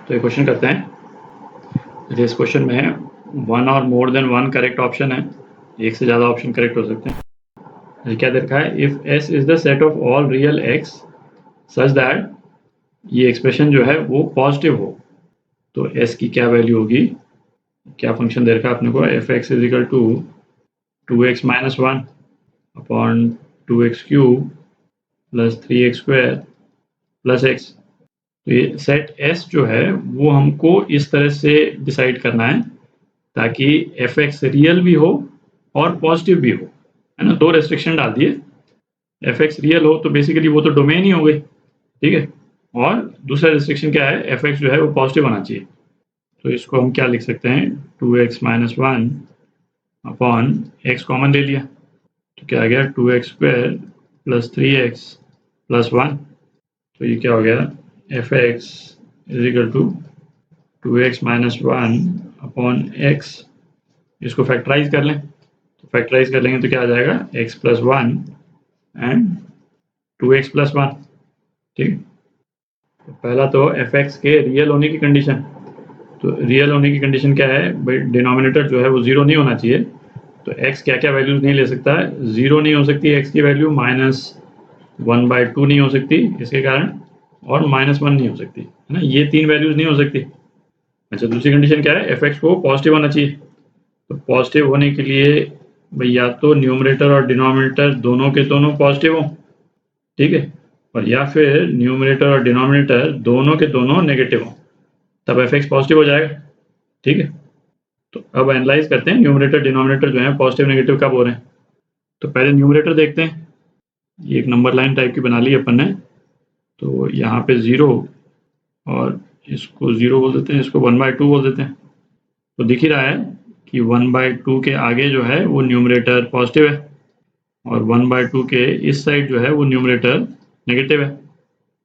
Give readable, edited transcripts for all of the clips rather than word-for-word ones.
तो ये क्वेश्चन करते हैं। इस क्वेश्चन में वन और more than one correct option है, एक से ज़्यादा ऑप्शन करेक्ट हो सकते हैं। क्या देखा है, if S is the set of all real x such that ये एक्सप्रेशन जो है वो पॉजिटिव हो, तो एस की क्या वैल्यू होगी। क्या फंक्शन दे रखा है अपने को, f x is equal to 2x minus one upon 2x cube plus 3x square plus x. तो ये सेट एस जो है वो हमको इस तरह से डिसाइड करना है ताकि एफ एक्स रियल भी हो और पॉजिटिव भी हो, है ना। दो रेस्ट्रिक्शन डाल दिए, एफ एक्स रियल हो तो बेसिकली वो तो डोमेन ही हो गई, ठीक है। और दूसरा रेस्ट्रिक्शन क्या है, एफ एक्स जो है वो पॉजिटिव होना चाहिए। तो इसको हम क्या लिख सकते हैं, 2x minus one upon x common ले लिया, तो क्या आ गया 2x square plus 3x plus one. तो ये क्या हो गया, f x is equal to 2x minus one upon x. इसको फैक्टराइज कर लें, तो फैक्टराइज कर लेंगे तो क्या आ जाएगा, x plus one and 2x plus one, ठीक। तो पहला तो एफ एक्स के रियल होने की कंडीशन, तो रियल होने की कंडीशन क्या है भाई, डिनोमिनेटर जो है वो जीरो नहीं होना चाहिए। तो x क्या क्या वैल्यूज नहीं ले सकता है, जीरो नहीं हो सकती x की वैल्यू, माइनस 1/2 नहीं हो सकती इसके कारण, और माइनस वन नहीं हो सकती, है ना। ये तीन वैल्यूज नहीं हो सकती। अच्छा, दूसरी कंडीशन क्या है, एफ एक्स को पॉजिटिव होना चाहिए। तो पॉजिटिव होने के लिए भाई या तो न्यूमरेटर और डिनोमिनेटर दोनों के दोनों पॉजिटिव हो, ठीक है, और या फिर न्यूमरेटर और डिनोमिनेटर दोनों के दोनों नेगेटिव हो, तब एफ एक्स पॉजिटिव हो जाएगा, ठीक है। तो अब एनालाइज करते हैं न्यूमरेटर डिनोमिनेटर जो है पॉजिटिव नेगेटिव कब हो रहे हैं। तो पहले न्यूमरेटर देखते हैं, ये एक नंबर लाइन टाइप की बना ली अपन ने। तो यहाँ पे जीरो, और इसको जीरो बोल देते हैं, इसको 1/2 बोल देते हैं। तो दिख ही रहा है कि 1/2 के आगे जो है वो न्यूमरेटर पॉजिटिव है, और 1/2 के इस साइड जो है वो न्यूमरेटर नेगेटिव है,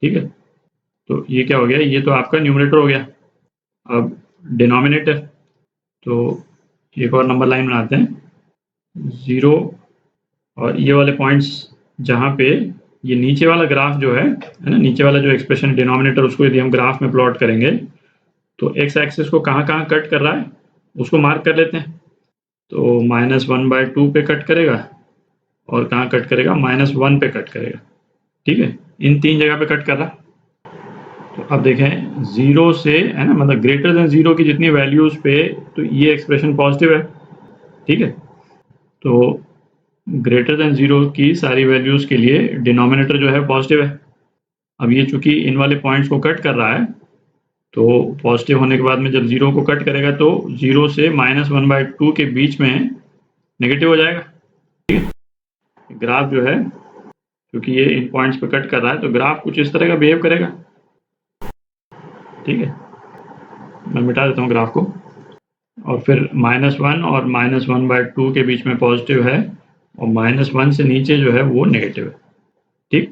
ठीक है। तो ये क्या हो गया, ये तो आपका न्यूमरेटर हो गया। अब डिनोमिनेटर, तो एक और नंबर लाइन बनाते हैं, ज़ीरो, और ये वाले पॉइंट्स जहाँ पे ये नीचे वाला ग्राफ जो है ना, नीचे वाला जो एक्सप्रेशन डिनोमिनेटर, उसको यदि हम ग्राफ में प्लॉट करेंगे तो एक्स एक्सिस को कहाँ कहाँ कट कर रहा है उसको मार्क कर लेते हैं। तो -1/2 पे कट करेगा, और कहाँ कट करेगा, -1 पे कट करेगा, ठीक है। इन तीन जगह पे कट कर रहा है। तो अब देखें, जीरो से, है ना, मतलब ग्रेटर देन जीरो की जितनी वैल्यूज पे तो ये एक्सप्रेशन पॉजिटिव है, ठीक है। तो ग्रेटर देन जीरो की सारी वैल्यूज के लिए डिनोमिनेटर जो है पॉजिटिव है। अब ये चूंकि इन वाले पॉइंट्स को कट कर रहा है, तो पॉजिटिव होने के बाद में जब जीरो को कट करेगा तो जीरो से -1/2 के बीच में नेगेटिव हो जाएगा, ठीक है। ग्राफ जो है, क्योंकि ये इन पॉइंट्स पे कट कर रहा है, तो ग्राफ कुछ इस तरह का बिहेव करेगा, ठीक है। मैं मिटा देता हूँ ग्राफ को, और फिर -1 और -1/2 के बीच में पॉजिटिव है, और -1 से नीचे जो है वो नेगेटिव है, ठीक।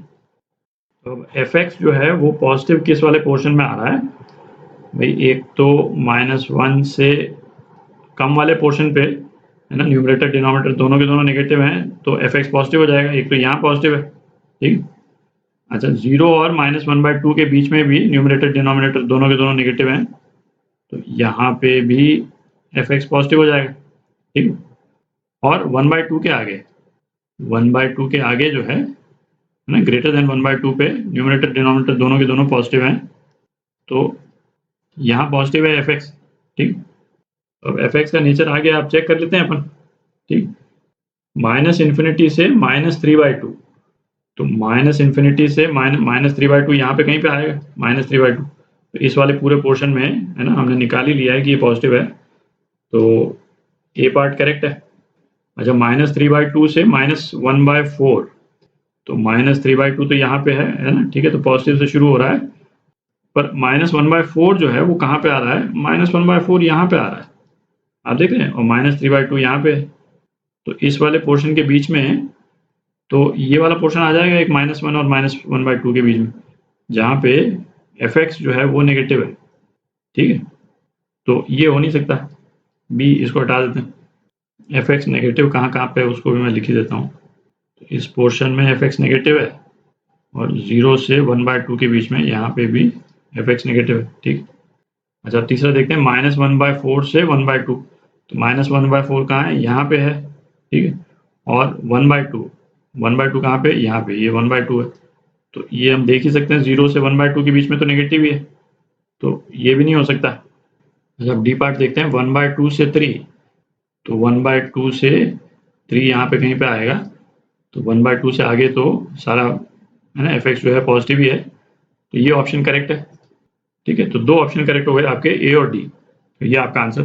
तो अब एफ एक्स जो है वो पॉजिटिव किस वाले पोर्शन में आ रहा है भाई, एक तो -1 से कम वाले पोर्शन पे, है ना, न्यूमरेटर डिनोमिनेटर दोनों के दोनों नेगेटिव हैं, तो एफ एक्स पॉजिटिव हो जाएगा, एक तो यहाँ पॉजिटिव है, ठीक। अच्छा, जीरो और -1/2 के बीच में भी न्यूमरेटर डिनोमिनेटर दोनों के दोनों नेगेटिव हैं, तो यहाँ पे भी एफ एक्स पॉजिटिव हो जाएगा, ठीक। और 1/2 के आगे, 1/2 के आगे जो है ना, ग्रेटर देन 1/2 पे न्यूमरेटर डिनोमिनेटर दोनों के दोनों पॉजिटिव हैं, तो यहाँ पॉजिटिव है एफ एक्स, ठीक। अब एफ एक्स का नेचर आगे आप चेक कर लेते हैं अपन, ठीक। -∞ से -3/2, तो -∞ से -3/2 यहाँ पे कहीं पे आएगा, -3/2। तो इस वाले पूरे पोर्शन में, है ना, हमने निकाल ही लिया है कि ये पॉजिटिव है, तो ए पार्ट करेक्ट है। अच्छा, -3/2 से -1/4, तो -3/2 तो यहाँ पे है ना, ठीक है, तो पॉजिटिव से शुरू हो रहा है, पर -1/4 जो है वो कहाँ पे आ रहा है, -1/4 यहाँ पे आ रहा है, आप देख रहे हैं, और -3/2 यहाँ पे है। तो इस वाले पोर्शन के बीच में, तो ये वाला पोर्शन आ जाएगा एक -1 और -1/2 के बीच में, जहाँ पे एफ एक्स जो है वो नेगेटिव है, ठीक है। तो ये हो नहीं सकता, बी, इसको हटा देते हैं। एफ एक्स नेगेटिव कहाँ कहाँ पे है उसको भी मैं लिख ही देता हूँ। तो इस पोर्शन में एफ एक्स नेगेटिव है, और 0 से 1/2 के बीच में यहाँ पे भी एफ एक्स नेगेटिव है, ठीक। अच्छा, तीसरा देखते हैं, -1/4 से 1/2। तो -1/4 कहाँ है? यहाँ पे है, ठीक है। और 1/2, 1/2 कहाँ पे? यहाँ पे, ये 1/2 है। तो ये हम देख ही सकते हैं, 0 से 1/2 के बीच में तो नेगेटिव ही है, तो ये भी नहीं हो सकता। अच्छा, अब डी पार्ट देखते हैं, 1/2 से 3। तो 1/2 से 3 यहाँ पे कहीं पे आएगा, तो 1/2 से आगे तो सारा है ना एफ जो है पॉजिटिव ही है, तो ये ऑप्शन करेक्ट है। ठीक है, तो 2 ऑप्शन करेक्ट हो गए आपके, ए और डी। तो ये आपका आंसर